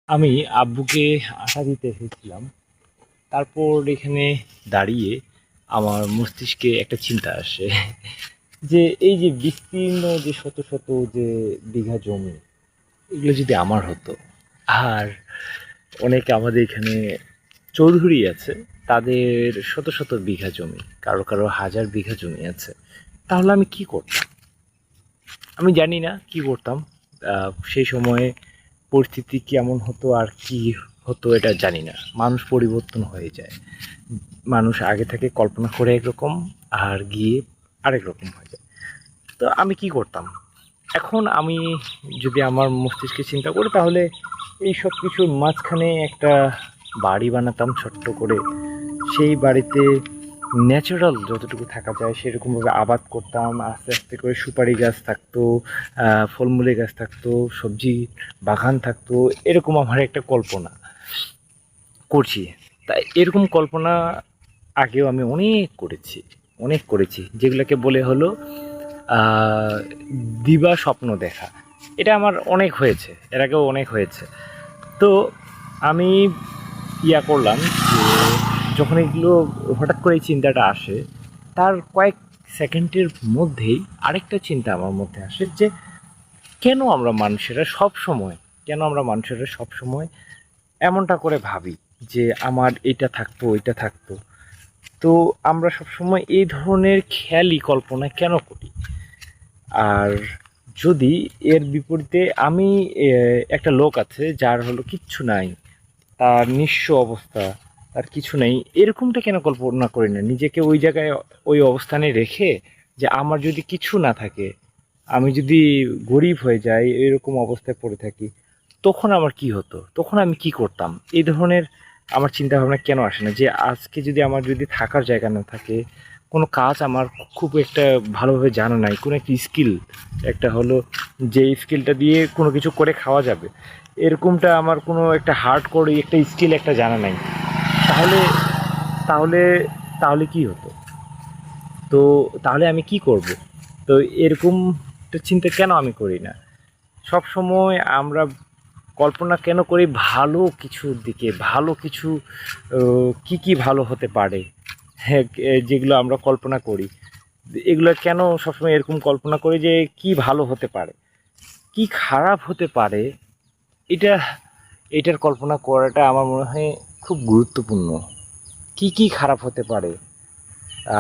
আমি আব্বুকে আশা দিতে এসেছিলাম। তারপর এখানে দাঁড়িয়ে আমার মস্তিষ্কে একটা চিন্তা আসে যে এই যে বিস্তীর্ণ যে শত শত যে বিঘা জমি, এগুলো যদি আমার হতো, আর অনেকে আমাদের এখানে চৌধুরী আছে, তাদের শত শত বিঘা জমি, কারো কারো হাজার বিঘা জমি আছে, তাহলে আমি কি করতাম? আমি জানি না কি করতাম। সেই সময়ে পরিস্থিতি কেমন হতো আর কি হতো এটা জানি না। মানুষ পরিবর্তন হয়ে যায়। মানুষ আগে থেকে কল্পনা করে একরকম আর গিয়ে আরেক রকম হয়ে যায়। তো আমি কি করতাম? এখন আমি যদি আমার মস্তিষ্কে চিন্তা করি, তাহলে এই সব কিছুর মাঝখানে একটা বাড়ি বানাতাম ছোট্ট করে। সেই বাড়িতে ন্যাচারাল যতটুকু থাকা যায় সেরকমভাবে আবাদ করতাম। আস্তে আস্তে করে সুপারি গাছ থাকতো, ফলমূলের গাছ থাকতো, সবজি বাগান থাকতো। এরকম আমার একটা কল্পনা করছি। তাই এরকম কল্পনা আগেও আমি অনেক করেছি, যেগুলোকে বলে হলো আহ, দিবা স্বপ্ন দেখা। এটা আমার অনেক হয়েছে, এর আগেও অনেক হয়েছে। তো আমি করলাম যে যখন এগুলো হঠাৎ করে এই চিন্তাটা আসে, তার কয়েক সেকেন্ডের মধ্যেই আরেকটা চিন্তা আমার মধ্যে আসে যে কেন আমরা মানুষেরা সব সময় এমনটা করে ভাবি যে আমার এটা থাকতো ওইটা থাকতো। তো আমরা সবসময় এই ধরনের খেয়ালি কল্পনা কেন করি? আর যদি এর বিপরীতে আমি একটা লোক আছে যার হলো কিচ্ছু নাই, তার নিঃস্ব অবস্থা, তার কিছু নেই, এরকমটা কেন কল্পনা করি না নিজেকে ওই জায়গায়, ওই অবস্থানে রেখে, যে আমার যদি কিছু না থাকে, আমি যদি গরিব হয়ে যাই, এরকম অবস্থায় পড়ে থাকি, তখন আমার কি হতো, তখন আমি কি করতাম? এই ধরনের আমার চিন্তা ভাবনা কেন আসে না যে আজকে যদি আমার যদি থাকার জায়গা না থাকে, কোনো কাজ আমার খুব একটা ভালোভাবে জানা নাই, কোনো একটা স্কিল একটা হলো, যে স্কিলটা দিয়ে কোনো কিছু করে খাওয়া যাবে, এরকমটা আমার কোনো একটা হার্ড করে একটা স্কিল একটা জানা নাই, তাহলে তাহলে তাহলে কি হতো? তো তাহলে আমি কি করব? তো এরকম চিন্তা কেন আমি করি না? সব সময় আমরা কল্পনা কেন করি ভালো কিছুর দিকে, ভালো কিছু কি ভালো হতে পারে, হ্যাঁ, যেগুলো আমরা কল্পনা করি, এগুলো কেন সবসময় এরকম কল্পনা করি যে কি ভালো হতে পারে, কি খারাপ হতে পারে? এটা এটার কল্পনা করাটা আমার মনে হয় খুব গুরুত্বপূর্ণ। কি খারাপ হতে পারে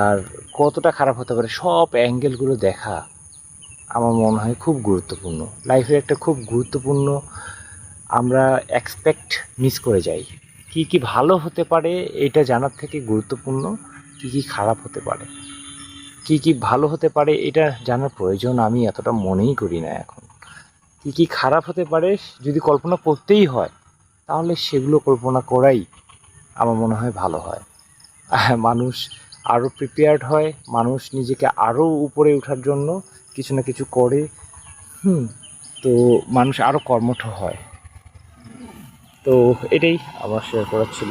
আর কতটা খারাপ হতে পারে, সব অ্যাঙ্গেলগুলো দেখা আমার মনে হয় খুব গুরুত্বপূর্ণ। লাইফের একটা খুব গুরুত্বপূর্ণ আমরা এক্সপেক্ট মিস করে যাই। কি ভালো হতে পারে এটা জানার থেকে গুরুত্বপূর্ণ কি খারাপ হতে পারে। কি ভালো হতে পারে এটা জানার প্রয়োজন আমি এতটা মনেই করি না এখন। কি খারাপ হতে পারে যদি কল্পনা করতেই হয়, তাহলে সেগুলো কল্পনা করাই আমার মনে হয় ভালো হয়। মানুষ আরও প্রিপেয়ার্ড হয়, মানুষ নিজেকে আরও উপরে ওঠার জন্য কিছু না কিছু করে। তো মানুষ আরও কর্মঠ হয়। তো এটাই আমার শেয়ার করার ছিল।